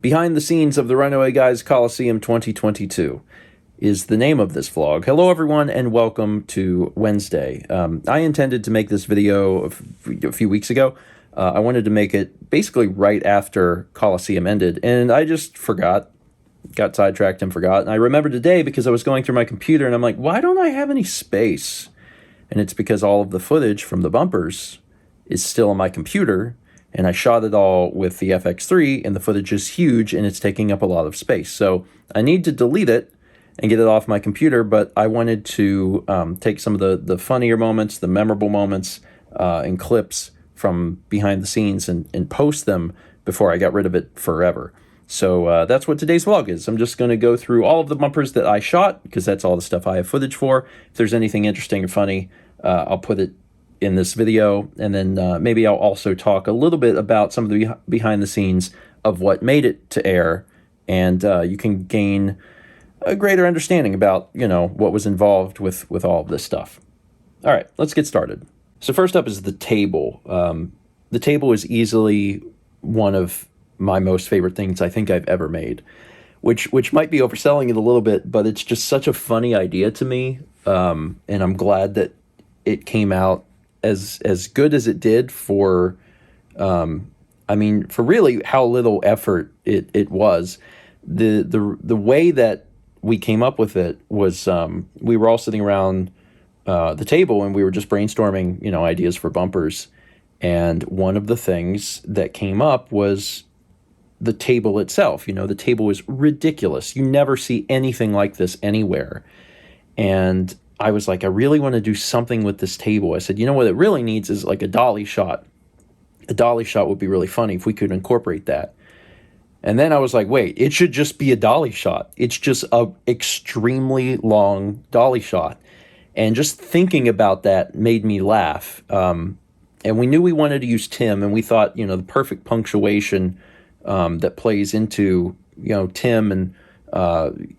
Behind the Scenes of the Runaway Guys Colosseum 2022 is the name of this vlog. Hello everyone and welcome to Wednesday. I intended to make this video a few weeks ago. I wanted to make it basically right after Colosseum ended, and I just forgot, got sidetracked and forgot. And I remembered today because I was going through my computer and I'm like, why don't I have any space? And it's because all of the footage from the bumpers is still on my computer, and I shot it all with the FX3, and the footage is huge, and it's taking up a lot of space. So I need to delete it and get it off my computer, but I wanted to take some of the funnier moments, the memorable moments, and clips from behind the scenes and post them before I got rid of it forever. So that's what today's vlog is. I'm just going to go through all of the bumpers that I shot, because that's all the stuff I have footage for. If there's anything interesting or funny, I'll put it in this video, and then maybe I'll also talk a little bit about some of the behind the scenes of what made it to air, and you can gain a greater understanding about, you know, what was involved with all of this stuff. All right, let's get started. So first up is the table. The table is easily one of my most favorite things I think I've ever made, which might be overselling it a little bit, but it's just such a funny idea to me, and I'm glad that it came out as good as it did for, I mean, for really how little effort it was. The way that we came up with it was, we were all sitting around the table and we were just brainstorming, you know, ideas for bumpers. And one of the things that came up was the table itself. You know, the table is ridiculous. You never see anything like this anywhere. And I was like, I really want to do something with this table. I said, you know what it really needs is like a dolly shot. A dolly shot would be really funny if we could incorporate that. And then I was like, wait, it should just be a dolly shot. It's just a extremely long dolly shot. And just thinking about that made me laugh. And we knew we wanted to use Tim, and we thought, you know, the perfect punctuation that plays into, you know, Tim and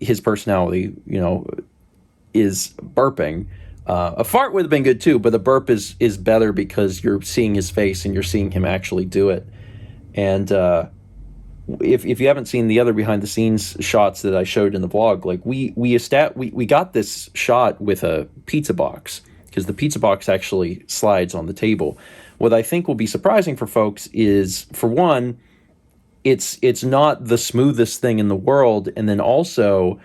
his personality, you know, is burping. A fart would have been good too, but a burp is better because you're seeing his face and you're seeing him actually do it. And if you haven't seen the other behind the scenes shots that I showed in the vlog, like we got this shot with a pizza box, because the pizza box actually slides on the table. What I think will be surprising for folks is, for one, it's not the smoothest thing in the world, and then also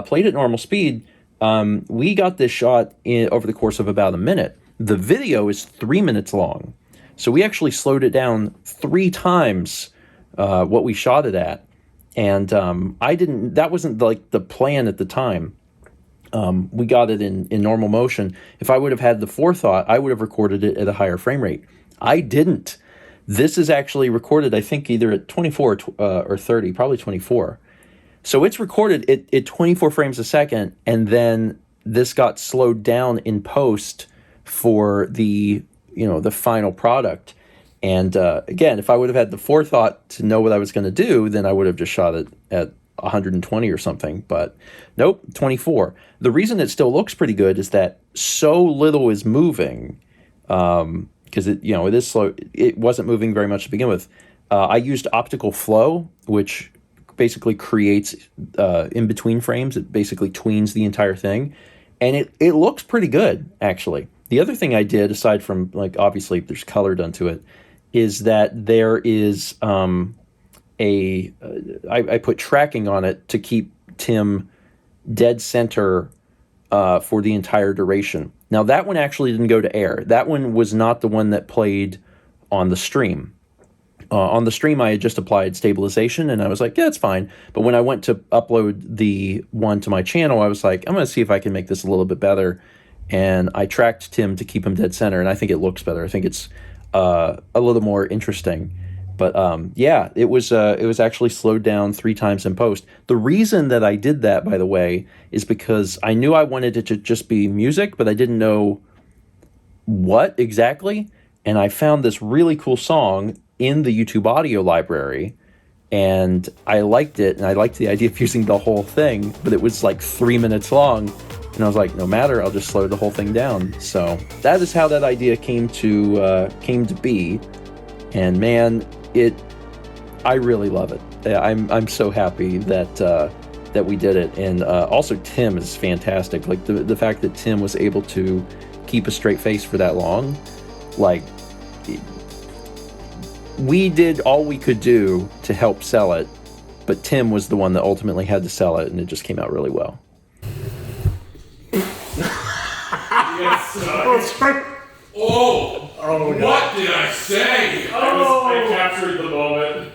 played at normal speed. We got this shot over the course of about a minute. The video is 3 minutes long. So we actually slowed it down 3 times what we shot it at. And that wasn't like the plan at the time. We got it in normal motion. If I would have had the forethought, I would have recorded it at a higher frame rate. I didn't. This is actually recorded, I think, either at 24 or 30, probably 24. So it's recorded at 24 frames a second, and then this got slowed down in post for the, you know, the final product. And again, if I would have had the forethought to know what I was going to do, then I would have just shot it at 120 or something. But nope, 24. The reason it still looks pretty good is that so little is moving, because it, you know, it is slow. It wasn't moving very much to begin with. I used optical flow, which basically creates in between frames. It basically tweens the entire thing, and it looks pretty good, actually. The other thing I did, aside from, like, obviously there's color done to it, is that there is I put tracking on it to keep Tim dead center for the entire duration. Now that one actually didn't go to air. That one was not the one that played on the stream. On the stream, I had just applied stabilization, and I was like, yeah, it's fine. But when I went to upload the one to my channel, I was like, I'm going to see if I can make this a little bit better. And I tracked Tim to keep him dead center, and I think it looks better. I think it's a little more interesting. But yeah, it was actually slowed down 3 times in post. The reason that I did that, by the way, is because I knew I wanted it to just be music, but I didn't know what exactly. And I found this really cool song in the YouTube audio library, and I liked it, and I liked the idea of using the whole thing, but it was like 3 minutes long, and I was like, no matter, I'll just slow the whole thing down. So that is how that idea came to be, and man, I really love it. I'm so happy that we did it. And also Tim is fantastic. Like the fact that Tim was able to keep a straight face for that long, like we did all we could do to help sell it, but Tim was the one that ultimately had to sell it, and it just came out really well. Oh, what did I say? I captured the moment.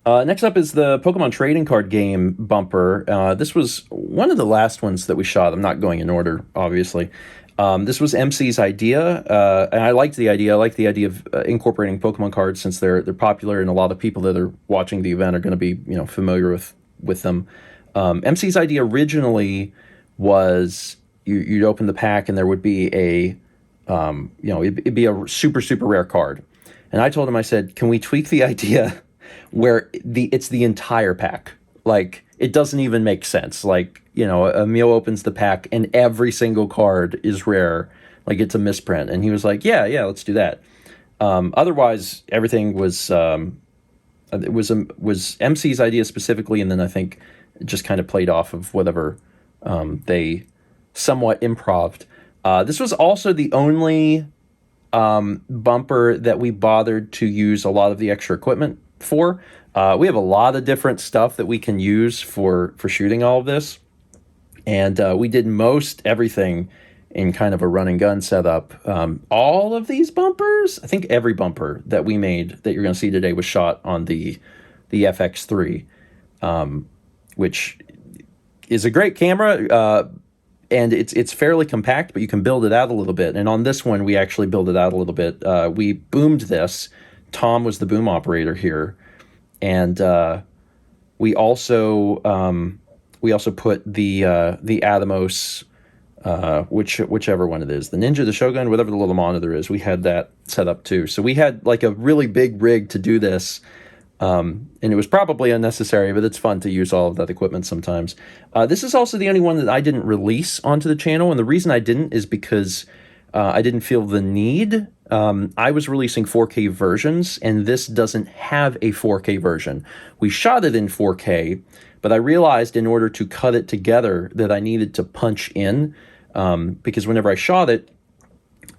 Next up is the Pokemon trading card game bumper. This was one of the last ones that we shot. I'm not going in order, obviously. This was MC's idea, and I liked the idea. I like the idea of incorporating Pokemon cards since they're popular, and a lot of people that are watching the event are going to be familiar with them. MC's idea originally was you'd open the pack and there would be a it'd be a super rare card, and I told him, I said, can we tweak the idea where it's the entire pack? Like, it doesn't even make sense. Like, Emil opens the pack and every single card is rare. Like, it's a misprint. And he was like, yeah, let's do that. Otherwise, everything was MC's idea specifically, and then I think it just kind of played off of whatever they somewhat improv'd. This was also the only bumper that we bothered to use a lot of the extra equipment for. We have a lot of different stuff that we can use for shooting all of this, and we did most everything in kind of a run and gun setup. All of these bumpers, I think every bumper that we made that you're going to see today was shot on the FX3, which is a great camera, and it's fairly compact, but you can build it out a little bit. And on this one, we actually built it out a little bit. We boomed this. Tom was the boom operator here, and we also put the Atomos, whichever one it is, the Ninja, the Shogun, whatever the little monitor is. We had that set up too. So we had like a really big rig to do this, and it was probably unnecessary, but it's fun to use all of that equipment sometimes. This is also the only one that I didn't release onto the channel, and the reason I didn't is because I didn't feel the need. I was releasing 4K versions, and this doesn't have a 4K version. We shot it in 4K, but I realized in order to cut it together that I needed to punch in, because whenever I shot it,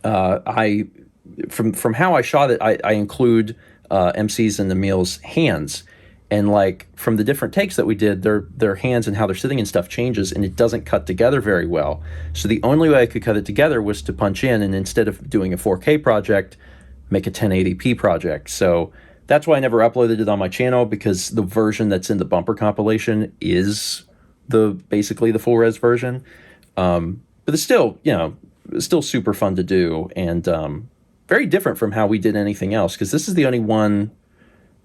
from how I shot it, I include MC's and Emil's hands, and like from the different takes that we did, their hands and how they're sitting and stuff changes, and it doesn't cut together very well. So the only way I could cut it together was to punch in, and instead of doing a 4K project, make a 1080p project. So that's why I never uploaded it on my channel, because the version that's in the bumper compilation is basically the full res version. But it's still, still super fun to do, and very different from how we did anything else, because this is the only one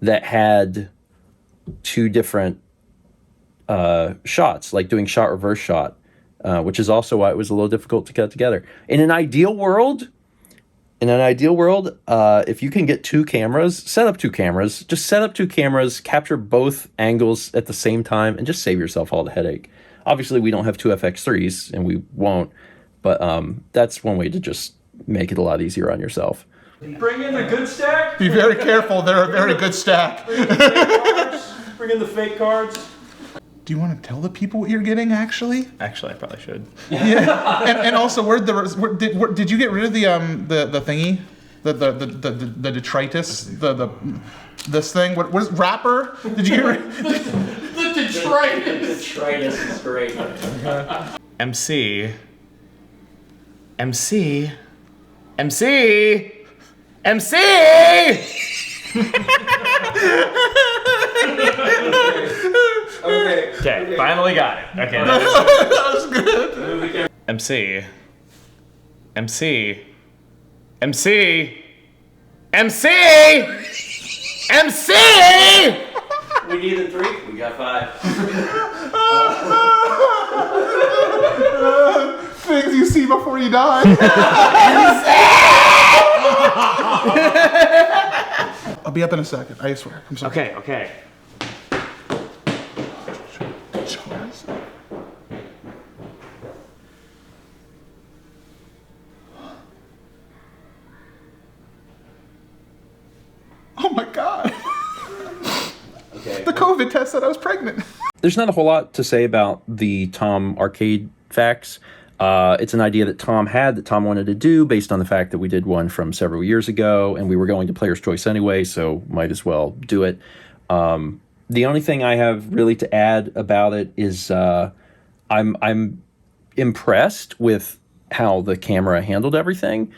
that had two different shots, like doing shot reverse shot, which is also why it was a little difficult to cut together. In an ideal world, if you can get two cameras, set up two cameras, capture both angles at the same time, and just save yourself all the headache. Obviously, we don't have two FX3s, and we won't, but that's one way to just make it a lot easier on yourself. Bring in the good stack. Be very careful, they're a very good stack. Bring in the fake cards. Do you want to tell the people what you're getting, actually? Actually, I probably should. Yeah. and also, did you get rid of the thingy? The detritus? This thing? What is wrapper? Did you get rid The detritus. The detritus is great. MC. Okay, finally got it. Okay, that was good. MC. We needed 3. We got 5. Things you see before you die. I'll be up in a second, I swear. I'm sorry. Okay. Oh my god. the COVID test said I was pregnant. There's not a whole lot to say about the Tom arcade facts. It's an idea that Tom had, that Tom wanted to do, based on the fact that we did one from several years ago, and we were going to Player's Choice anyway, so might as well do it. The only thing I have really to add about it is I'm impressed with how the camera handled everything,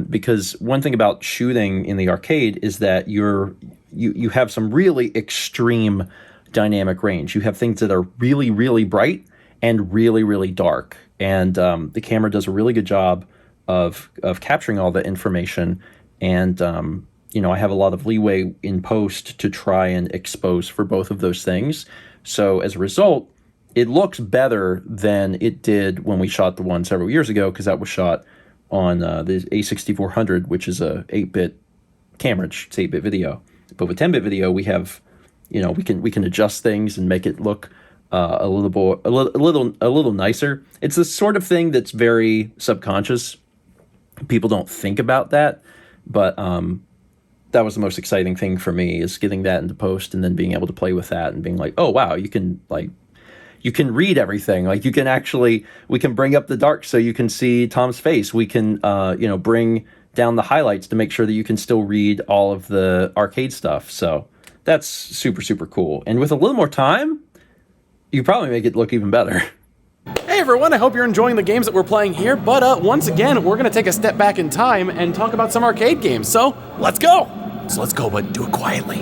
because one thing about shooting in the arcade is that you have some really extreme dynamic range. You have things that are really, really bright and really, really dark. And the camera does a really good job of capturing all the information. And, I have a lot of leeway in post to try and expose for both of those things. So as a result, it looks better than it did when we shot the one several years ago, because that was shot on the A6400, which is a 8-bit camera. It's 8-bit video. But with 10-bit video, we have, we can adjust things and make it look a little nicer. It's the sort of thing that's very subconscious. People don't think about that, but that was the most exciting thing for me, is getting that into post and then being able to play with that and being like, oh wow, you can read everything. Like we can bring up the dark so you can see Tom's face. We can bring down the highlights to make sure that you can still read all of the arcade stuff. So that's super, super cool. And with a little more time, you probably make it look even better. Hey everyone, I hope you're enjoying the games that we're playing here, but once again, we're gonna take a step back in time and talk about some arcade games, so let's go! So let's go, but do it quietly.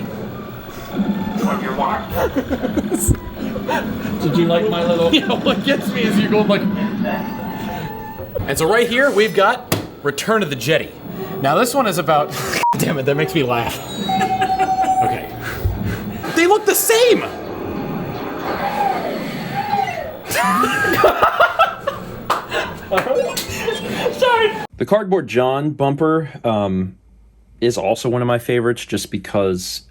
Did you like my little... What gets me is you're going like... And so right here, we've got Return of the Jedi. Now this one is about... Damn it, that makes me laugh. Okay. They look the same! Sorry. The Cardboard John bumper is also one of my favorites, just because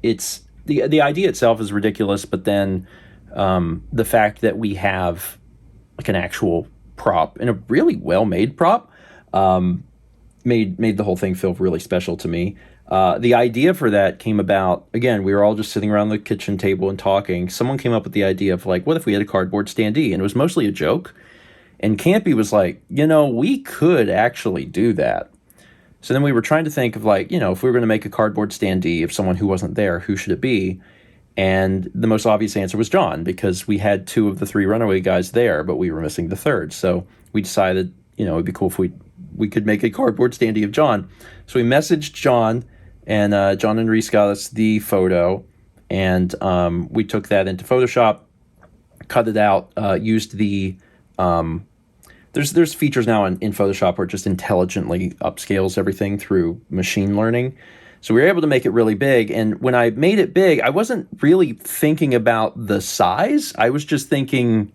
it's the idea itself is ridiculous, but then the fact that we have like an actual prop, and a really well-made prop, made the whole thing feel really special to me. The idea for that came about, again, we were all just sitting around the kitchen table and talking. Someone came up with the idea of like, what if we had a cardboard standee? And it was mostly a joke. And Campy was like, we could actually do that. So then we were trying to think of like, if we were going to make a cardboard standee of someone who wasn't there, who should it be? And the most obvious answer was John, because we had 2 of the 3 Runaway guys there, but we were missing the 3rd. So we decided, it'd be cool if we could make a cardboard standee of John. So we messaged John, and John and Reese got us the photo, and we took that into Photoshop, cut it out, used the... There's features now in Photoshop where it just intelligently upscales everything through machine learning. So we were able to make it really big. And when I made it big, I wasn't really thinking about the size. I was just thinking,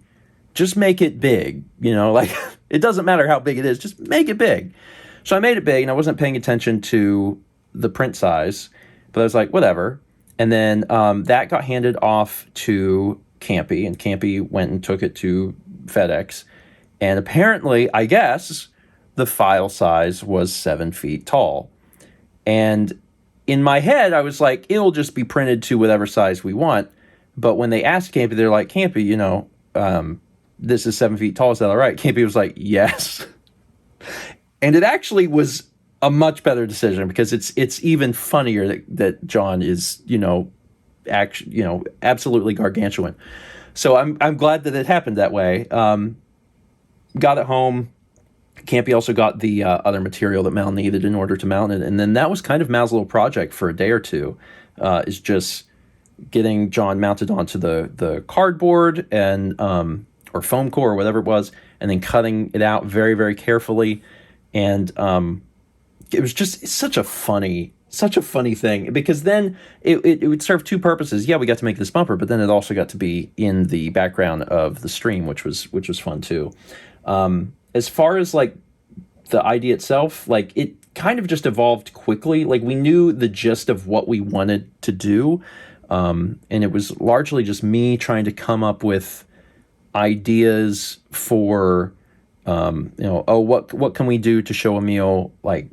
just make it big. Like it doesn't matter how big it is, just make it big. So I made it big, and I wasn't paying attention to the print size, but I was like, whatever. And then that got handed off to Campy, and Campy went and took it to FedEx. And apparently, I guess, the file size was 7 feet tall. And in my head, I was like, it'll just be printed to whatever size we want. But when they asked Campy, they're like, Campy, this is 7 feet tall. Is that all right? Campy was like, yes. And it actually was a much better decision, because it's even funnier that John is, absolutely gargantuan. So I'm glad that it happened that way. Got it home. Campy also got the other material that Mal needed in order to mount it. And then that was kind of Mal's little project for a day or two, is just getting John mounted onto the cardboard and or foam core or whatever it was, and then cutting it out very, very carefully. And it was just such a funny thing, because then it would serve 2 purposes. Yeah, we got to make this bumper, but then it also got to be in the background of the stream, which was fun too. As far as like the idea itself, like it kind of just evolved quickly. Like we knew the gist of what we wanted to do, and it was largely just me trying to come up with ideas for what can we do to show Emil like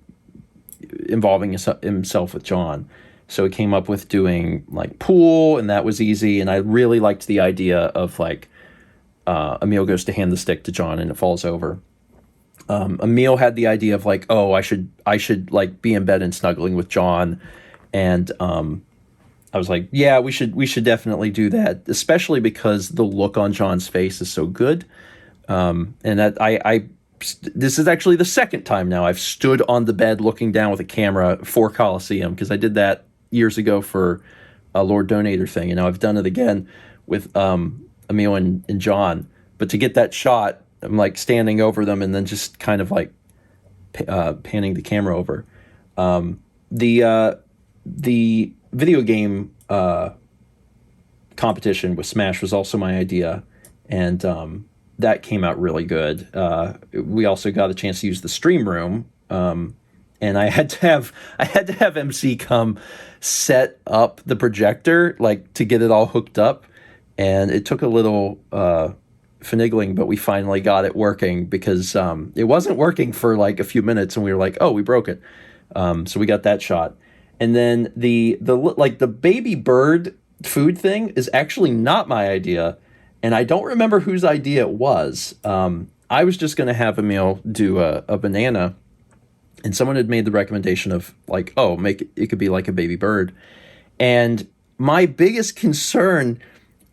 involving himself with John. So he came up with doing like pool, and that was easy. And I really liked the idea of like Emil goes to hand the stick to John and it falls over. Emil had the idea of like, oh, I should like be in bed and snuggling with John, and I was like, yeah, we should definitely do that, especially because the look on John's face is so good. And that this is actually the second time now I've stood on the bed looking down with a camera for Colosseum, because I did that years ago for a Lord Donator thing, and now I've done it again with Emil and John. But to get that shot, I'm like standing over them and then just kind of like panning the camera over. The video game competition with Smash was also my idea, and that came out really good. We also got a chance to use the stream room, and I had to have MC come set up the projector, like, to get it all hooked up, and it took a little finagling, but we finally got it working, because it wasn't working for like a few minutes, and we were like, oh, we broke it. So we got that shot. And then the baby bird food thing is actually not my idea, and I don't remember whose idea it was. I was just going to have Emil do a banana, and someone had made the recommendation of like, oh, it could be like a baby bird. And my biggest concern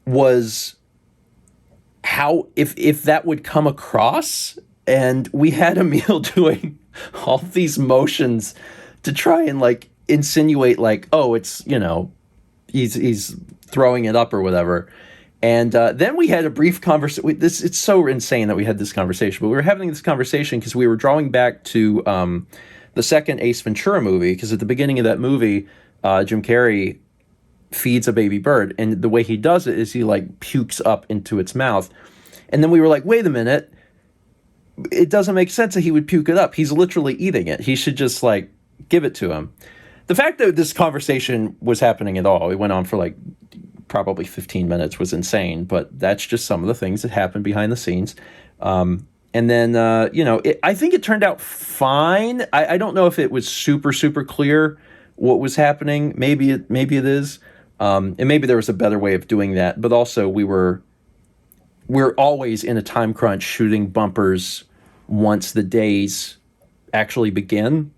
was how if that would come across, and we had Emil doing all these motions to try and like insinuate like, oh, it's, you know, he's throwing it up or whatever. And then we had a brief conversation. It's so insane that we had this conversation, but we were having this conversation because we were drawing back to the second Ace Ventura movie, because at the beginning of that movie, Jim Carrey feeds a baby bird, and the way he does it is he like pukes up into its mouth. And then we were like, wait a minute, it doesn't make sense that he would puke it up. He's literally eating it. He should just like give it to him. The fact that this conversation was happening at all, it went on for like probably 15 minutes, was insane, but that's just some of the things that happened behind the scenes. And then, I think it turned out fine. I don't know if it was super, super clear what was happening. Maybe it is. And maybe there was a better way of doing that. But also we're always in a time crunch shooting bumpers once the days actually begin,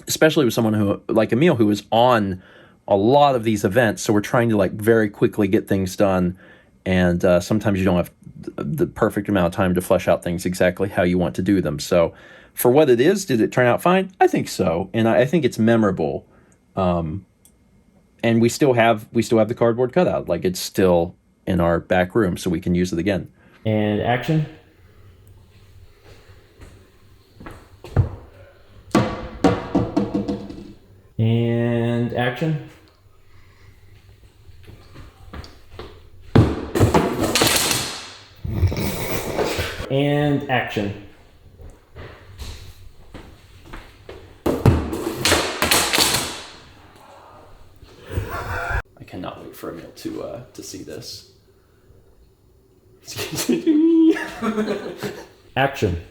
especially with someone who, like Emil, who is on a lot of these events. So we're trying to like very quickly get things done. And sometimes you don't have the perfect amount of time to flesh out things exactly how you want to do them. So for what it is, did it turn out fine? I think so. And I think it's memorable. And we still have the cardboard cutout. Like, it's still in our back room, so we can use it again. And action. And action. And action. I cannot wait for Emil to see this. Action.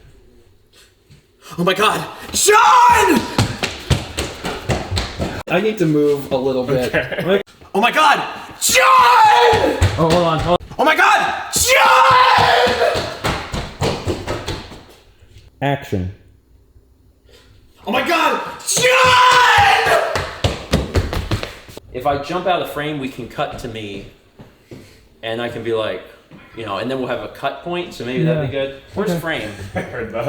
Oh my god! John! I need to move a little bit. Okay. Oh my god! John! Oh, hold on. Oh my god! John! Action. Oh my god! John! If I jump out of frame, we can cut to me, and I can be like, and then we'll have a cut point, so maybe that'd be good. Where's frame? I heard that.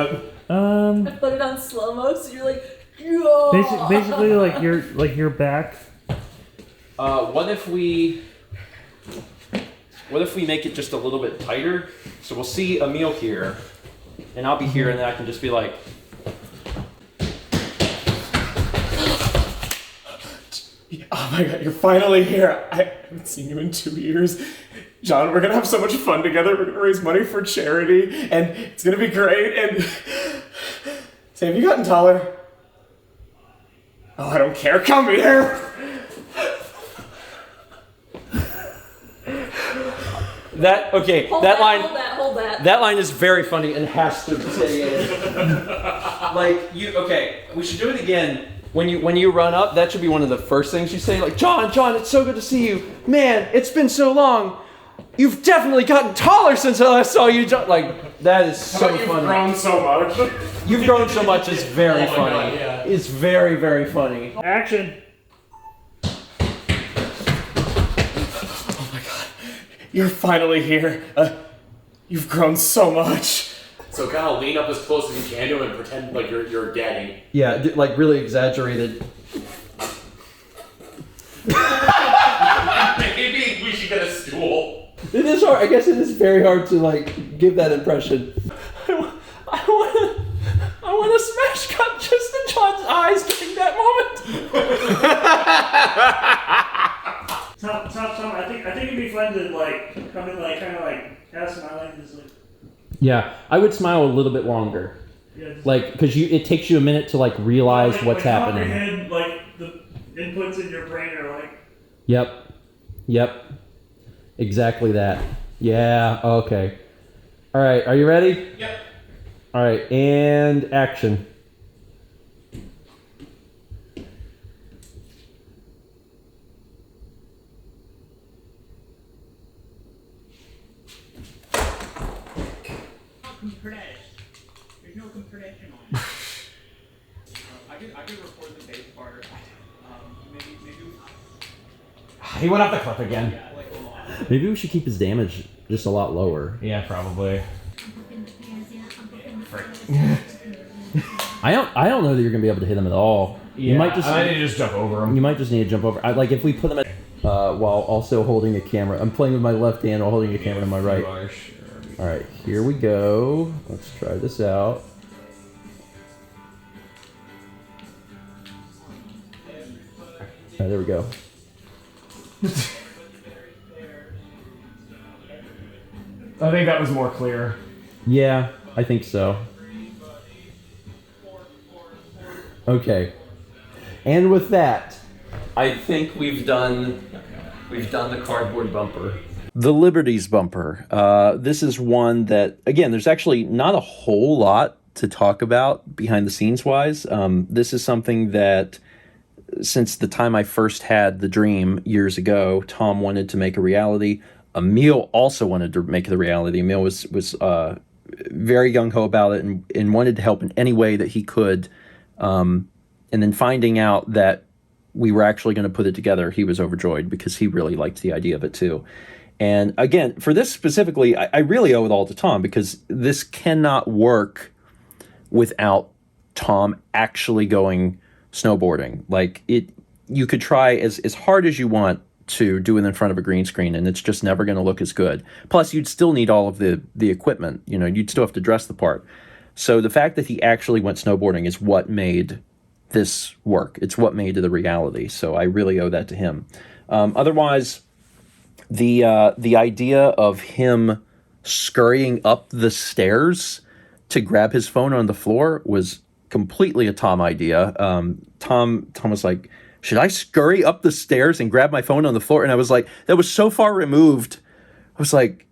I put it on slow-mo, so you're like, yeah. Basically, like your back. What if we make it just a little bit tighter? So we'll see Emil here, and I'll be here, and then I can just be like. Oh my god, you're finally here. I haven't seen you in 2 years. John, we're gonna have so much fun together. We're gonna raise money for charity, and it's gonna be great. And say, have you gotten taller? Oh, I don't care. Come here. Hold that. That line is very funny and has to stay in. We should do it again. when you run up, that should be one of the first things you say. Like, John, it's so good to see you. Man, it's been so long. You've definitely gotten taller since I last saw you, John. Like, that is so funny. You've grown so much. You've grown so much. It's very funny. God, yeah. It's very, very funny. Action. You're finally here. You've grown so much. So kind of lean up as close as you can to him and pretend like you're gagging. Yeah, like really exaggerated. Maybe we should get a stool. It is hard. I guess it is very hard to like give that impression. I want to smash cut just in John's eyes during that moment. Tom. I think it'd be fun to like come in like kind of like have a smile and just like. Yeah, I would smile a little bit longer. Yeah, just, Like, because it takes you a minute to like realize what's happening. Comprehend, like the inputs in your brain are like. Yep. Exactly that. Yeah. Okay. All right. Are you ready? Yep. All right. And action. There's no compression on it. I could record the bass part. Maybe. He went off the cliff again. Yeah, like a lot. Maybe we should keep his damage just a lot lower. Yeah, probably. I don't know that you're gonna be able to hit him at all. Yeah, You might just I need to just jump over him. you might just need to jump over. Like if we put him at while also holding a camera. I'm playing with my left hand while holding a camera in my right. All right, here we go. Let's try this out. All right, there we go. I think that was more clear. Yeah, I think so. Okay. And with that, I think we've done the cardboard bumper. The Liberties bumper. This is one that, again, there's actually not a whole lot to talk about behind the scenes wise. This is something that since the time I first had the dream years ago, Tom wanted to make a reality. Emil also wanted to make it a reality. Emil was very gung-ho about it and wanted to help in any way that he could. And then finding out that we were actually going to put it together, he was overjoyed because he really liked the idea of it too. And again, for this specifically, I really owe it all to Tom because this cannot work without Tom actually going snowboarding. Like you could try as hard as you want to do it in front of a green screen and it's just never going to look as good. Plus you'd still need all of the equipment, you'd still have to dress the part. So the fact that he actually went snowboarding is what made this work. It's what made it a reality. So I really owe that to him. Otherwise, the idea of him scurrying up the stairs to grab his phone on the floor was completely a Tom idea. Tom was like, should I scurry up the stairs and grab my phone on the floor? And I was like, that was so far removed. I was like,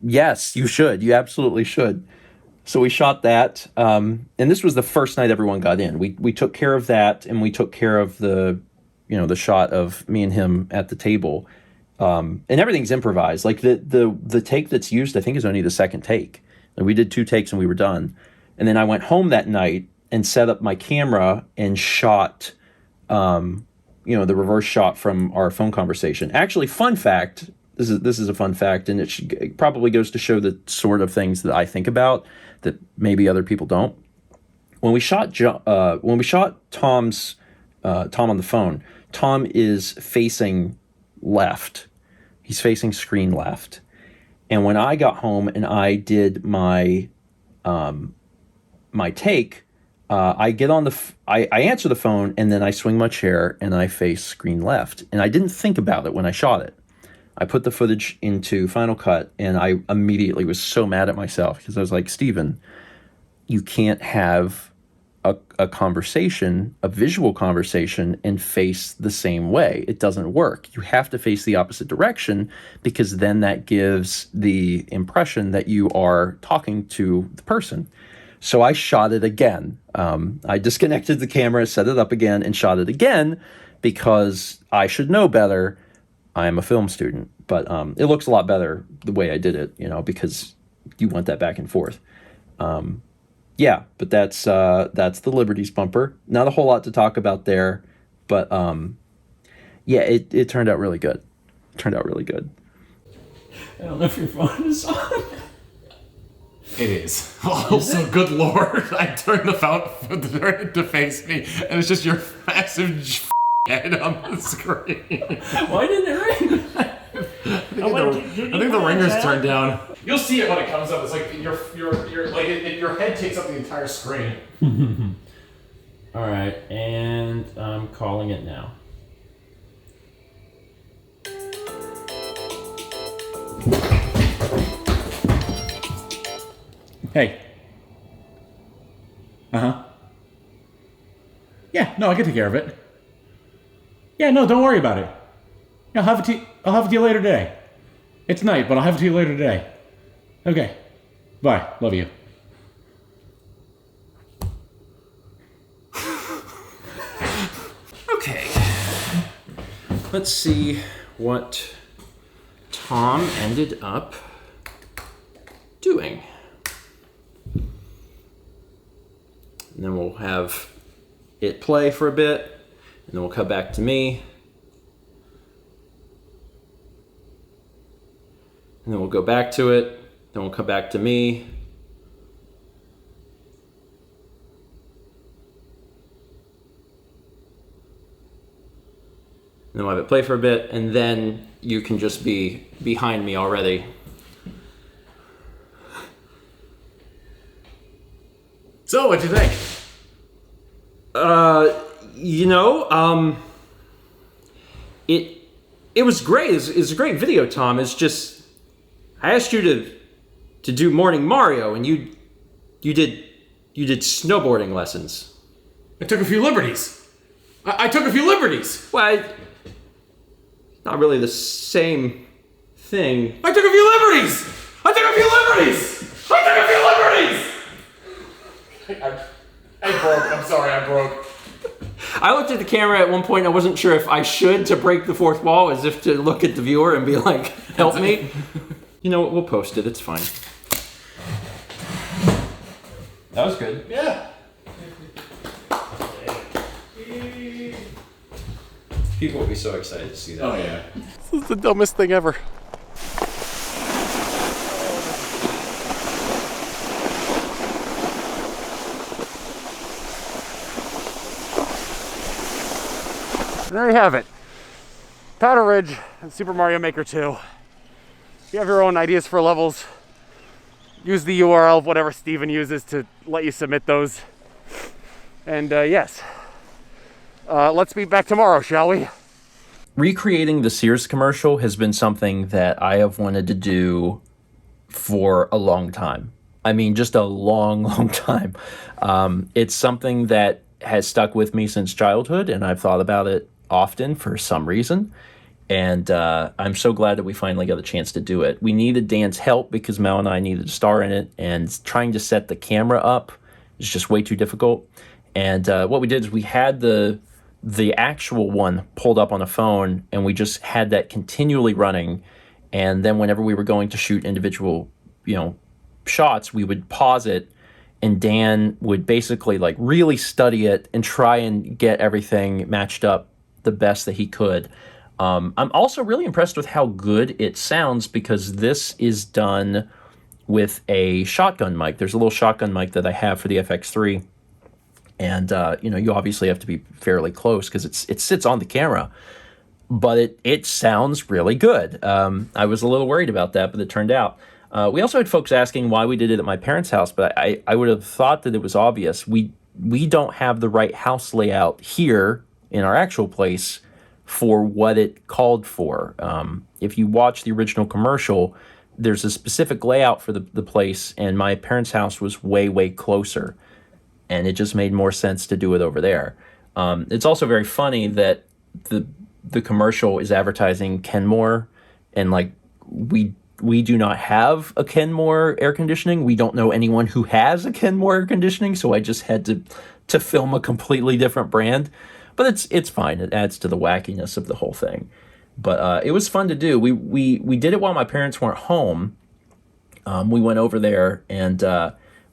yes, you should. You absolutely should. So we shot that. And this was the first night everyone got in. We took care of that and we took care of the shot of me and him at the table. And everything's improvised. Like the take that's used, I think, is only the second take. And we did 2 takes and we were done. And then I went home that night and set up my camera and shot, the reverse shot from our phone conversation. Actually, fun fact, this is a fun fact, and it probably goes to show the sort of things that I think about that maybe other people don't. When we shot Tom on the phone, Tom is facing left. He's facing screen left. And when I got home and I did my take, I get on I answer the phone and then I swing my chair and I face screen left. And I didn't think about it when I shot it. I put the footage into Final Cut and I immediately was so mad at myself because I was like, Steven, you can't have a conversation, a visual conversation, and face the same way. It doesn't work. You have to face the opposite direction because then that gives the impression that you are talking to the person. So I shot it again. I disconnected the camera, set it up again, and shot it again because I should know better. I am a film student, but it looks a lot better the way I did it, you know, because you want that back and forth. Yeah, but that's the Liberties bumper. Not a whole lot to talk about there, but yeah, it turned out really good. It turned out really good. I don't know if your phone is on. It is. Also, good lord, I turned the phone to face me, and it's just your massive head on the screen. Why didn't it ring? I think the ringer's turned down. You'll see it when it comes up. It's like your head takes up the entire screen. All right, and I'm calling it now. Hey. Yeah, no, I can take care of it. Yeah, no, don't worry about it. I'll have it to you later today. It's night, but I'll have it to you later today. Okay. Bye. Love you. Okay. Let's see what Tom ended up doing. And then we'll have it play for a bit, and then we'll come back to me. And then we'll go back to it, then we'll come back to me. And then we'll have it play for a bit, and then you can just be behind me already. So, what'd you think? It was great. It's a great video, Tom. It's just I asked you to do Morning Mario, and you did snowboarding lessons. I took a few liberties. I took a few liberties. Well, not really the same thing. I took a few liberties. I took a few liberties. I took a few liberties. I broke. I'm sorry, I broke. I looked at the camera at one point. I wasn't sure if I should to break the fourth wall, as if to look at the viewer and be like, "Help me." You know what? We'll post it. It's fine. That was good. Yeah. People will be so excited to see that. Oh yeah. This is the dumbest thing ever. There you have it. Powder Ridge and Super Mario Maker 2. If you have your own ideas for levels, use the URL of whatever Steven uses to let you submit those. And yes, let's be back tomorrow, shall we? Recreating the Sears commercial has been something that I have wanted to do for a long time. I mean, just a long, long time. It's something that has stuck with me since childhood, and I've thought about it often for some reason. And I'm so glad that we finally got a chance to do it. We needed Dan's help because Mel and I needed to star in it, and trying to set the camera up is just way too difficult. And what we did is we had the actual one pulled up on a phone, and we just had that continually running. And then whenever we were going to shoot individual, shots, we would pause it, and Dan would basically like really study it and try and get everything matched up the best that he could. I'm also really impressed with how good it sounds, because this is done with a shotgun mic. There's a little shotgun mic that I have for the FX3. And, you obviously have to be fairly close because it sits on the camera. But it sounds really good. I was a little worried about that, but it turned out. We also had folks asking why we did it at my parents' house, but I would have thought that it was obvious. We don't have the right house layout here in our actual place for what it called for. If you watch the original commercial, there's a specific layout for the place, and my parents' house was way, way closer. And it just made more sense to do it over there. It's also very funny that the commercial is advertising Kenmore, and like we we do not have a Kenmore air conditioning. We don't know anyone who has a Kenmore air conditioning, so I just had to film a completely different brand. But it's fine. It adds to the wackiness of the whole thing. But it was fun to do. We did it while my parents weren't home. We went over there, and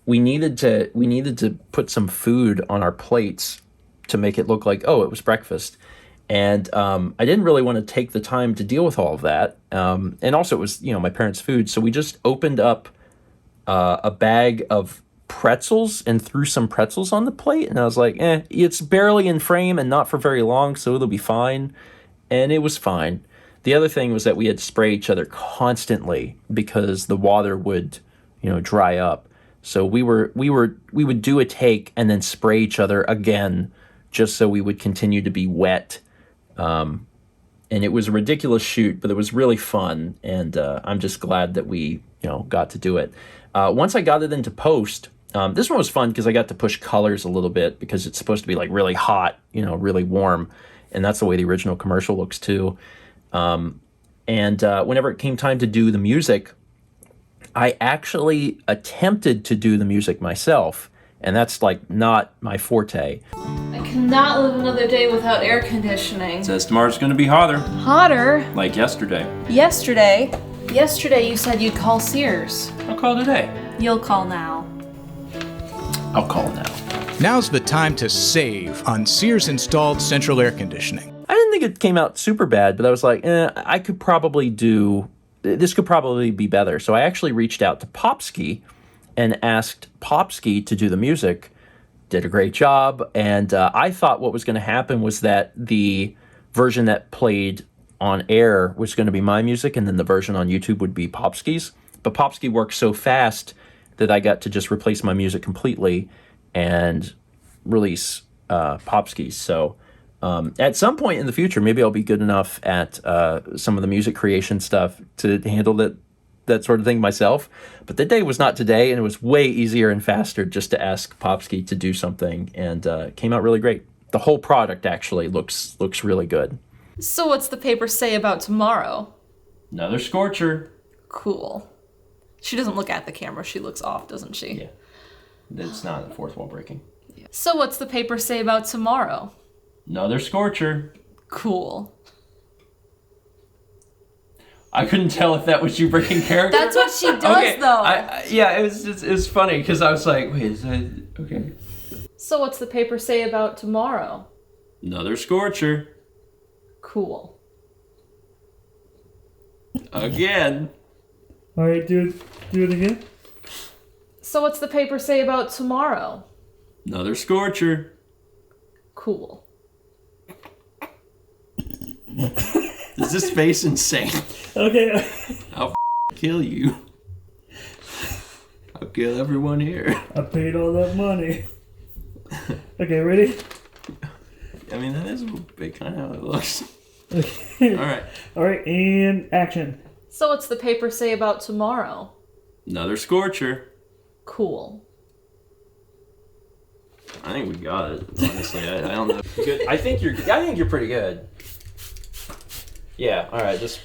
we needed to put some food on our plates to make it look like, oh, it was breakfast. And I didn't really want to take the time to deal with all of that. And also it was, my parents' food. So we just opened up a bag of pretzels and threw some pretzels on the plate. And I was like, it's barely in frame and not for very long, so it'll be fine. And it was fine. The other thing was that we had to spray each other constantly because the water would, dry up. So we would do a take and then spray each other again, just so we would continue to be wet. And it was a ridiculous shoot, but it was really fun. And I'm just glad that we, got to do it. Once I got it into post, this one was fun because I got to push colors a little bit because it's supposed to be like really hot, really warm. And that's the way the original commercial looks too. And whenever it came time to do the music, I actually attempted to do the music myself. And that's like not my forte. I cannot live another day without air conditioning. Says tomorrow's gonna be hotter. Hotter? Like yesterday. Yesterday you said you'd call Sears. I'll call today. You'll call now. I'll call now. Now's the time to save on Sears installed central air conditioning. I didn't think it came out super bad, but I was like, I could probably this could probably be better. So I actually reached out to Popsky and asked Popsky to do the music. Did a great job, and I thought what was going to happen was that the version that played on air was going to be my music, and then the version on YouTube would be Popsky's. But Popsky worked so fast that I got to just replace my music completely and release Popsky's. So at some point in the future, maybe I'll be good enough at some of the music creation stuff to handle that sort of thing myself. But the day was not today, and it was way easier and faster just to ask Popsky to do something, and it came out really great. The whole product actually looks really good. So what's the paper say about tomorrow? Another scorcher. Cool. She doesn't look at the camera, she looks off, doesn't she? Yeah. It's not a fourth wall breaking. Yeah. So what's the paper say about tomorrow? Another scorcher. Cool. I couldn't tell if that was you breaking character. That's what she does, though. It was funny because I was like, wait, is that okay? So what's the paper say about tomorrow? Another scorcher. Cool. Again. All right, do it again. So what's the paper say about tomorrow? Another scorcher. Cool. Is this face insane? Okay. I'll kill you. I'll kill everyone here. I paid all that money. Okay, ready? I mean, that is kind of how it looks. Okay. All right, and action. So what's the paper say about tomorrow? Another scorcher. Cool. I think we got it. Honestly, I don't know. Good. I think you're pretty good. Yeah. All right. Just.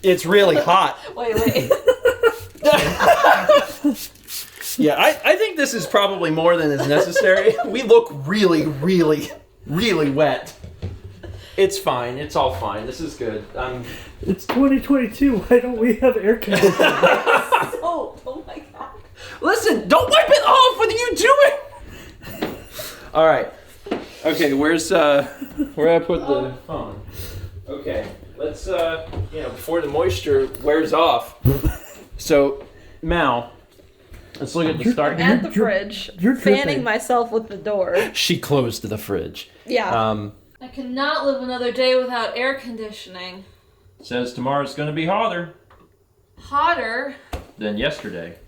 It's really hot. Wait. Yeah, I think this is probably more than is necessary. We look really, really, really wet. It's fine. It's all fine. This is good. It's 2022. Why don't we have air conditioning? Oh my god. Listen, don't wipe it off. What are you doing? All right. Okay, where I put the phone? Okay, let's before the moisture wears off. So, Mal, let's look at the start. I'm at the fridge, you're fanning dripping. myself with the door. She closed the fridge. Yeah. I cannot live another day without air conditioning. Says tomorrow's gonna be hotter Hotter? than yesterday.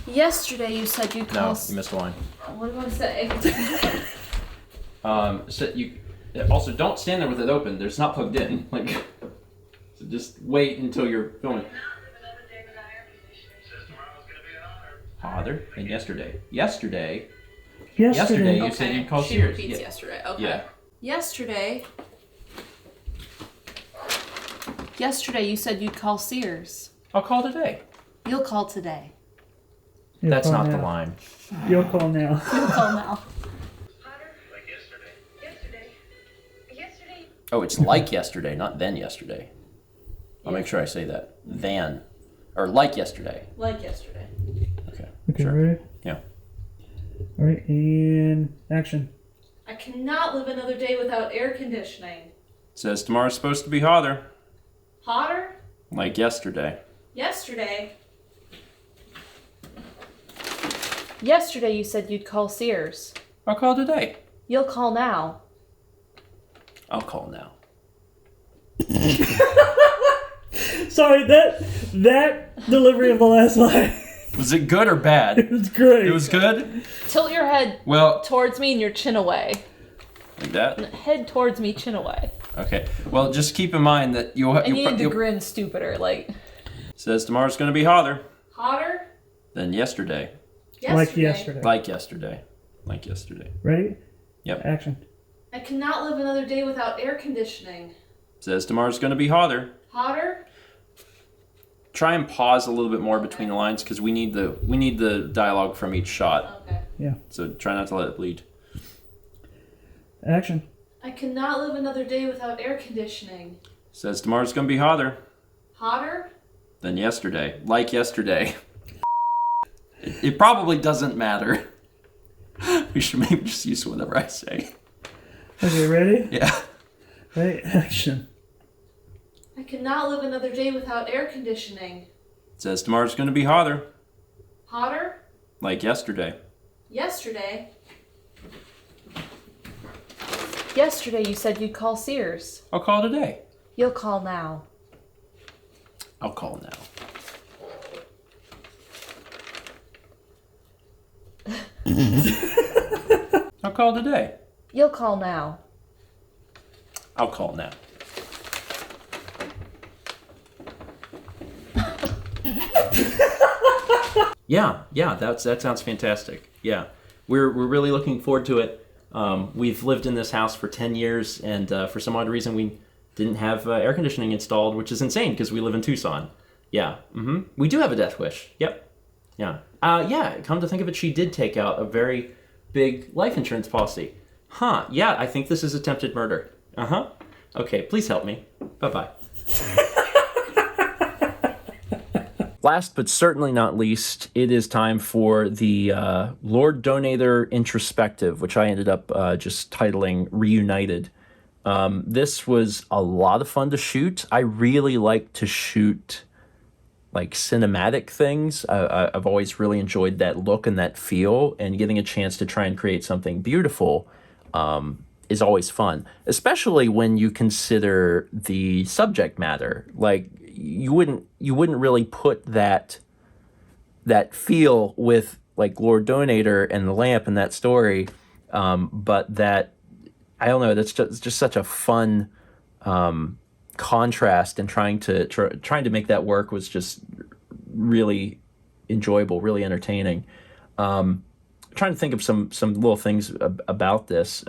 Yesterday you said you'd call... No, you missed a line. What do I say? So you also don't stand there with it open. It's not plugged in. So just wait until you're filming. Hotter than yesterday. Yesterday you said you'd call She Sears. repeats Yeah. yesterday. Okay. Yeah. Yesterday Yesterday you said you'd call Sears. I'll call today. You'll call today. You'll That's call not the now. line. You'll call now. You'll call now. Oh, it's like yesterday, not then yesterday. I'll make sure I say that. Than. Or like yesterday. Like yesterday. Okay. Okay, Sure. ready? Yeah. All right, and action. I cannot live another day without air conditioning. Says tomorrow's supposed to be hotter. Hotter? Like yesterday. Yesterday. Yesterday you said you'd call Sears. I'll call today. You'll call now. I'll call now. Sorry, that delivery of the last line. Was it good or bad? It was great. It was good? Tilt your head Well, towards me and your chin away. like that? Head towards me, chin away. Okay. Well, just keep in mind that you'll... And you need to grin stupider, like... Says tomorrow's going to be hotter Hotter? than yesterday. Like yesterday. Like yesterday. Like yesterday. Ready? Yep. Action. I cannot live another day without air conditioning. Says tomorrow's going to be hotter. Hotter? Try and pause a little bit more between the lines because we need the dialogue from each shot. Okay. Yeah. So try not to let it bleed. Action. I cannot live another day without air conditioning. Says tomorrow's going to be hotter Hotter? than yesterday. Like yesterday. It probably doesn't matter. We should maybe just use whatever I say. Okay, ready? Yeah. Ready? Action. I cannot live another day without air conditioning. Says tomorrow's going to be hotter Hotter? like yesterday. Yesterday. Yesterday you said you'd call Sears. I'll call today. You'll call now. I'll call now. I'll call today. You'll call now. I'll call now. Yeah, that sounds fantastic. Yeah, we're really looking forward to it. We've lived in this house for 10 years, and for some odd reason we didn't have air conditioning installed, which is insane because we live in Tucson. Yeah, we do have a death wish. Yep. Yeah. Yeah, come to think of it, she did take out a very big life insurance policy. Huh, yeah, I think this is attempted murder. Uh-huh. Okay, please help me. Bye-bye. Last but certainly not least, it is time for the Lord Donator introspective, which I ended up just titling Reunited. This was a lot of fun to shoot. I really like to shoot like cinematic things. I've always really enjoyed that look and that feel, and getting a chance to try and create something beautiful is always fun, especially when you consider the subject matter. Like you wouldn't really put that feel with like Lord Donator and the lamp and that story, but that, I don't know, that's just such a fun contrast, and trying to make that work was just really enjoyable, really entertaining. Trying to think of some little things about this.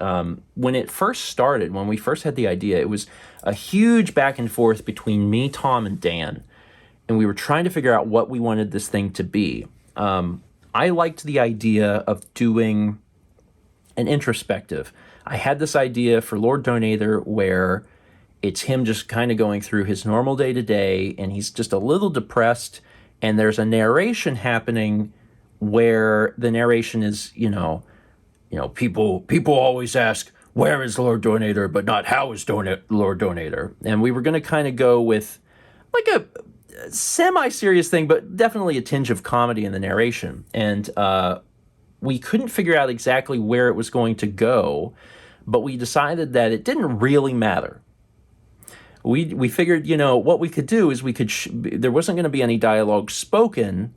When it first started, when we first had the idea, it was a huge back and forth between me, Tom, and Dan, and we were trying to figure out what we wanted this thing to be. I liked the idea of doing an introspective. I had this idea for Lord Donator where it's him just kind of going through his normal day-to-day, and he's just a little depressed, and there's a narration happening where the narration is, people always ask, where is Lord Donator, but not how is Lord Donator? And we were going to kind of go with like a semi-serious thing, but definitely a tinge of comedy in the narration. And we couldn't figure out exactly where it was going to go, but we decided that it didn't really matter. We figured, what we could do is we could, there wasn't going to be any dialogue spoken,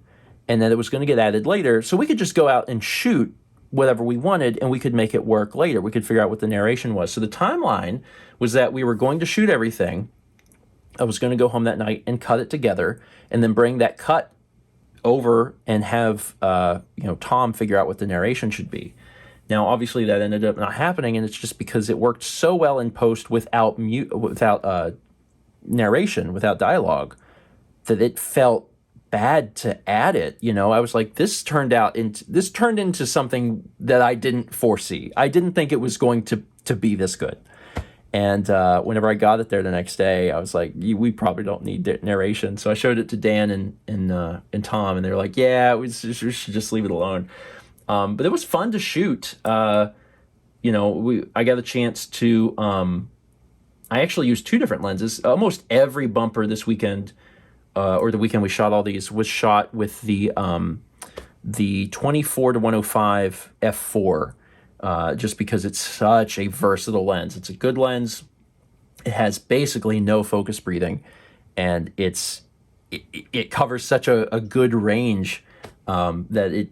and then it was going to get added later, so we could just go out and shoot whatever we wanted, and we could make it work later. We could figure out what the narration was. So the timeline was that we were going to shoot everything. I was going to go home that night and cut it together, and then bring that cut over and have Tom figure out what the narration should be. Now, obviously, that ended up not happening, and it's just because it worked so well in post without narration, without dialogue, that it felt bad to add it. You know, I was like, this turned into something that I didn't foresee. I didn't think it was going to be this good. And whenever I got it there the next day, I was like, we probably don't need narration. So I showed it to Dan and Tom, and they were like, yeah, we should just leave it alone. But it was fun to shoot. You know, I got a chance to, I actually used 2 different lenses. Almost every bumper this weekend, or the weekend we shot all these, was shot with the 24-105 f4. Just because it's such a versatile lens. It's a good lens. It has basically no focus breathing, and it covers such a good range that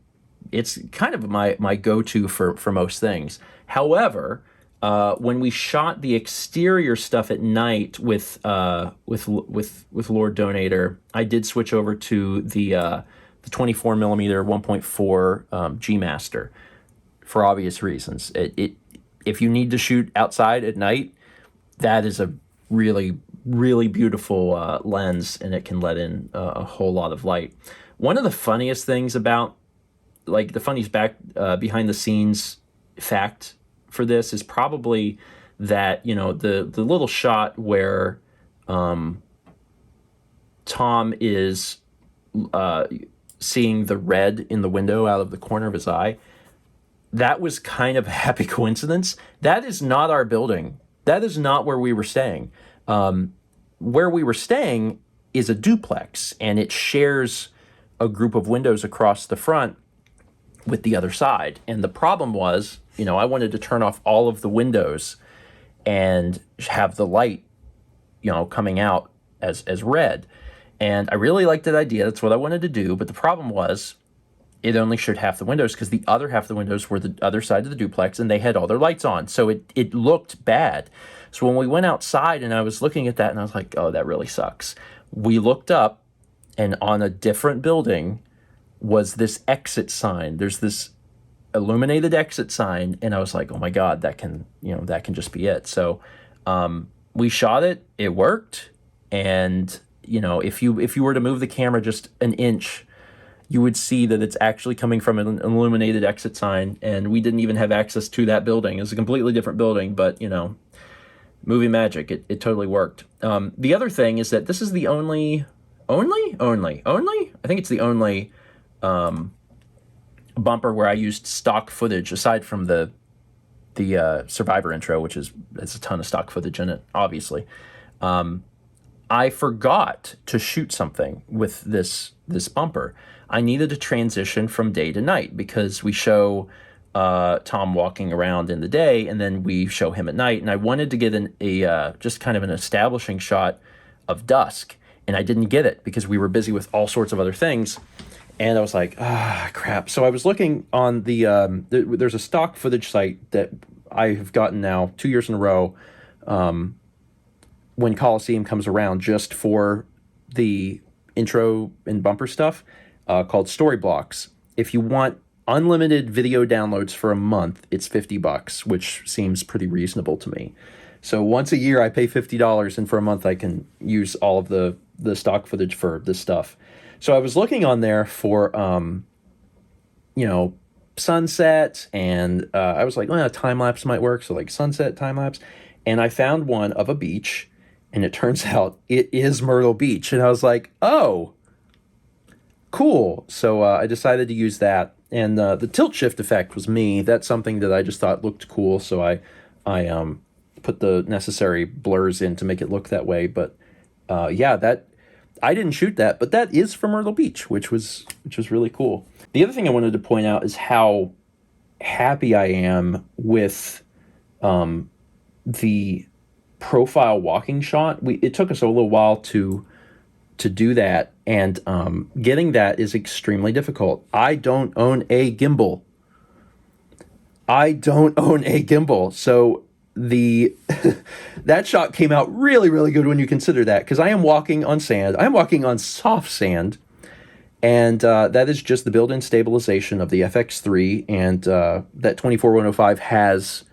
it's kind of my go-to for most things. However, when we shot the exterior stuff at night with Lord Donator, I did switch over to the 24mm 1.4 G Master. For obvious reasons. If you need to shoot outside at night, that is a really, really beautiful lens, and it can let in a whole lot of light. One of the funniest things about, like the funniest behind the scenes fact for this is probably that, you know, the little shot where Tom is seeing the red in the window out of the corner of his eye. That was kind of a happy coincidence. That is not our building. That is not where we were staying. Where we were staying is a duplex, and it shares a group of windows across the front with the other side. And the problem was, you know, I wanted to turn off all of the windows and have the light, you know, coming out as red. And I really liked that idea. That's what I wanted to do. But the problem was, it only showed half the windows because the other half of the windows were the other side of the duplex, and they had all their lights on. So it looked bad. So when we went outside and I was looking at that, and I was like, oh, that really sucks. We looked up, and on a different building was this exit sign. There's this illuminated exit sign, and I was like, oh my God, that can just be it. So we shot it. It worked. And, you know, if you were to move the camera just an inch, you would see that it's actually coming from an illuminated exit sign, and we didn't even have access to that building. It's a completely different building, but, you know, movie magic, it totally worked. The other thing is that this is the only, I think it's the only bumper where I used stock footage, aside from the Survivor intro, which is, it's a ton of stock footage in it, obviously. I forgot to shoot something with this bumper. I needed to transition from day to night because we show Tom walking around in the day, and then we show him at night. And I wanted to get just kind of an establishing shot of dusk, and I didn't get it because we were busy with all sorts of other things. And I was like, crap. So I was looking on there's a stock footage site that I have gotten now 2 years in a row when Colosseum comes around, just for the intro and bumper stuff, called Storyblocks. If you want unlimited video downloads for a month, it's $50, which seems pretty reasonable to me. So once a year I pay $50, and for a month I can use all of the stock footage for this stuff. So I was looking on there for, you know, sunset, and I was like, well, time-lapse might work, so like sunset, time-lapse. And I found one of a beach, and it turns out it is Myrtle Beach. And I was like, oh, cool. So I decided to use that. And the tilt shift effect was me. That's something that I just thought looked cool, so I put the necessary blurs in to make it look that way. But yeah, that I didn't shoot that, but that is from Myrtle Beach, which was really cool. The other thing I wanted to point out is how happy I am with the profile walking shot. It took us a little while to do that, and getting that is extremely difficult. I don't own a gimbal. So that shot came out really, really good when you consider that, because I am walking on sand. I'm walking on soft sand, and that is just the built-in stabilization of the FX3, and that 24-105 has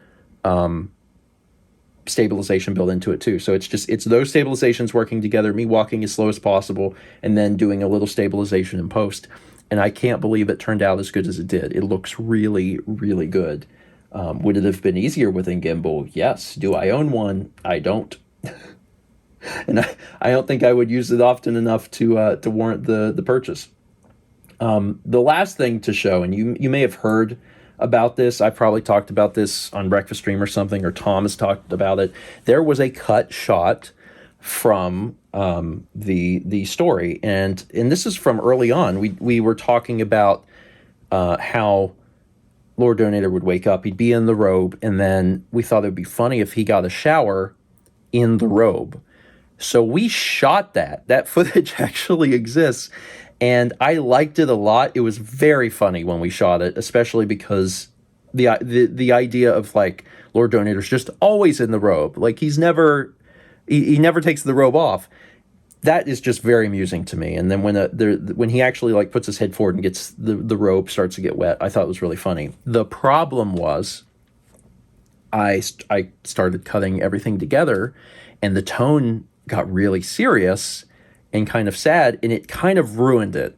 stabilization built into it too. So it's those stabilizations working together, me walking as slow as possible, and then doing a little stabilization in post. And I can't believe it turned out as good as it did. It looks really, really good. Would it have been easier with a gimbal? Yes. Do I own one? I don't. And I don't think I would use it often enough to warrant the purchase. The last thing to show, and you may have heard about this. I probably talked about this on Breakfast Stream or something, or Tom has talked about it. There was a cut shot from the story, and this is from early on. We were talking about how Lord Donator would wake up, he'd be in the robe, and then we thought it would be funny if he got a shower in the robe. So we shot that. That footage actually exists, and I liked it a lot. It was very funny when we shot it, especially because the idea of like Lord Donator's just always in the robe. Like he never takes the robe off. That is just very amusing to me. And then when he actually like puts his head forward and gets the robe starts to get wet, I thought it was really funny. The problem was I started cutting everything together, and the tone got really serious and kind of sad, and it kind of ruined it.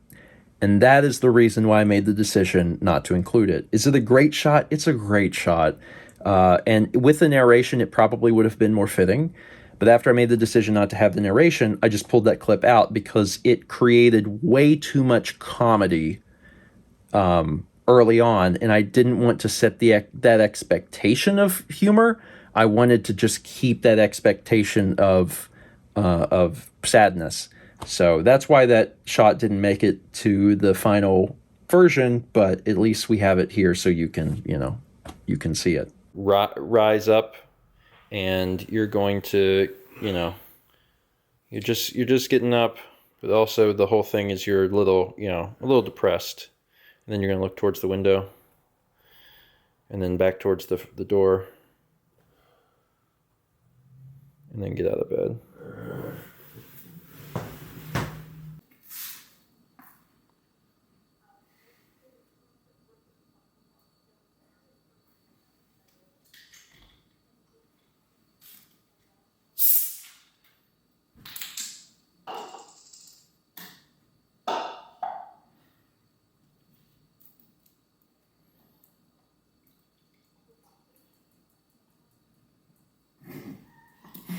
And that is the reason why I made the decision not to include it. Is it a great shot? It's a great shot. And with the narration, it probably would have been more fitting. But after I made the decision not to have the narration, I just pulled that clip out because it created way too much comedy early on, and I didn't want to set that expectation of humor. I wanted to just keep that expectation of sadness. So that's why that shot didn't make it to the final version, but at least we have it here so you can see it. Rise up, and you're going to, you're just getting up, but also the whole thing is you're a little depressed. And then you're going to look towards the window, and then back towards the door, and then get out of bed.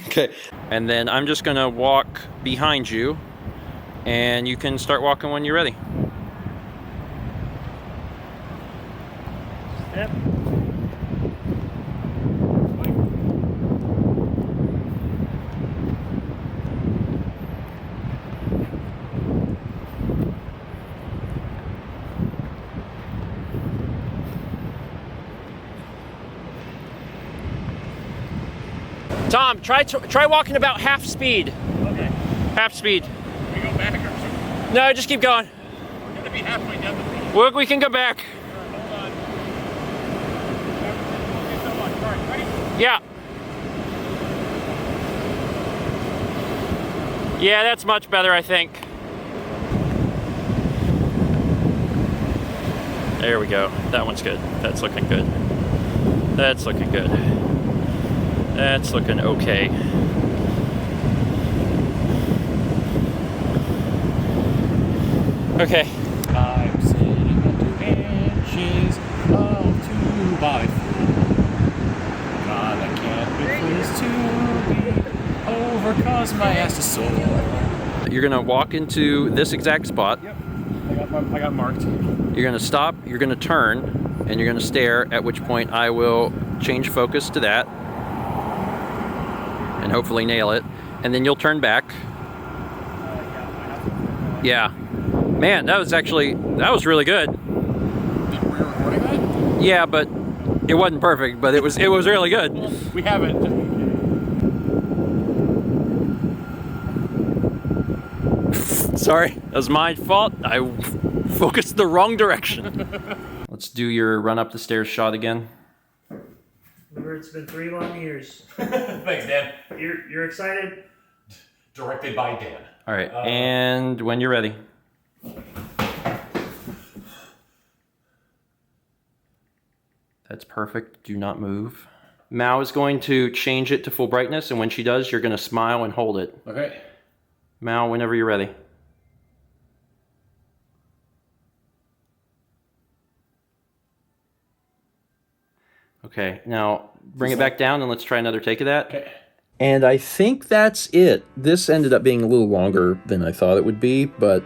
Okay, and then I'm just gonna walk behind you, and you can start walking when you're ready. Yep. Tom, try walking about half speed. Okay. Half speed. We go back or something? No, just keep going. We're gonna be halfway down the road. We can go back. Hold on. Okay, so much. All right, ready? Yeah. Yeah, that's much better, I think. There we go. That one's good. That's looking good. That's looking good. That's looking okay. Okay. I'm sitting on 2 inches of 2x4. God, I can't wait for this to be over cause my ass is sore. You're gonna walk into this exact spot. Yep. I got marked. You're gonna stop, you're gonna turn, and you're gonna stare, at which point I will change focus to that. And hopefully nail it. And then you'll turn back. Yeah. Man, that was really good. Were you recording that? Yeah, but it wasn't perfect, but it was really good. Well, we have it. Sorry, that was my fault. I focused the wrong direction. Let's do your run up the stairs shot again. Remember, it's been 3 long years. Thanks, Dan. You're excited? Directed by Dan. All right, and when you're ready. That's perfect. Do not move. Mao is going to change it to full brightness, and when she does, you're going to smile and hold it. Okay. Mao, whenever you're ready. Okay, now bring it back down and let's try another take of that. Okay. And I think that's it. This ended up being a little longer than I thought it would be, but,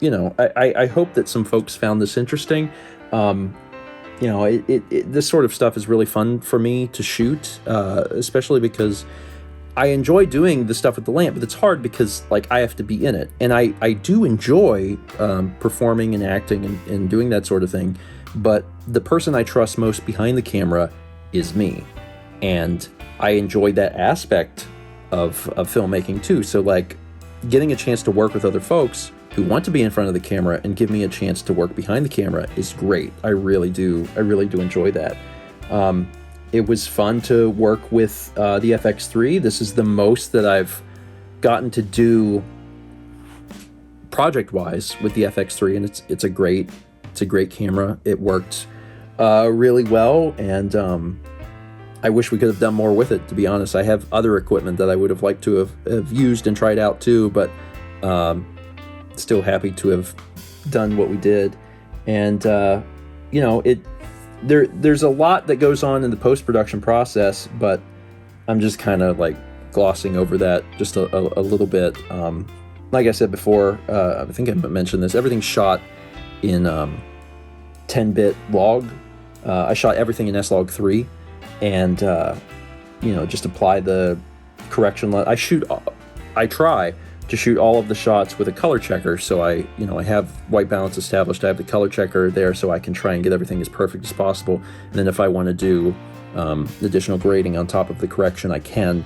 you know, I hope that some folks found this interesting. You know, this sort of stuff is really fun for me to shoot, especially because I enjoy doing the stuff with the lamp, but it's hard because, like, I have to be in it. And I do enjoy performing and acting and doing that sort of thing, but the person I trust most behind the camera is me. And I enjoy that aspect of filmmaking too. So, like, getting a chance to work with other folks who want to be in front of the camera and give me a chance to work behind the camera is great. I really do enjoy that. It was fun to work with the FX3. This is the most that I've gotten to do project-wise with the FX3, and it's a great camera. It worked really well, and I wish we could have done more with it, to be honest. I have other equipment that I would have liked to have used and tried out too, but still happy to have done what we did. And you know, there's a lot that goes on in the post-production process, but I'm just kind of like glossing over that just a little bit. Like I said before, I think I mentioned this, everything's shot in 10-bit log. I shot everything in S-Log 3, and you know, just apply the correction. I try to shoot all of the shots with a color checker, so I have white balance established. I have the color checker there, so I can try and get everything as perfect as possible. And then if I want to do additional grading on top of the correction, I can.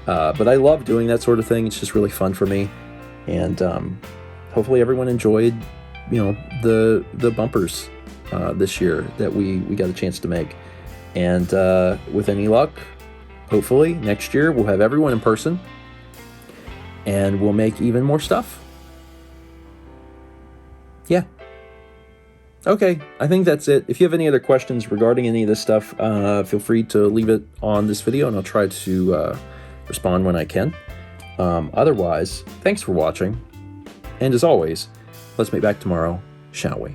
But I love doing that sort of thing. It's just really fun for me, and hopefully everyone enjoyed, you know, the bumpers this year that we got a chance to make. And with any luck, hopefully next year we'll have everyone in person, and we'll make even more stuff. Yeah. Okay, I think that's it. If you have any other questions regarding any of this stuff, feel free to leave it on this video, and I'll try to respond when I can. Otherwise, thanks for watching. And as always, let's meet back tomorrow, shall we?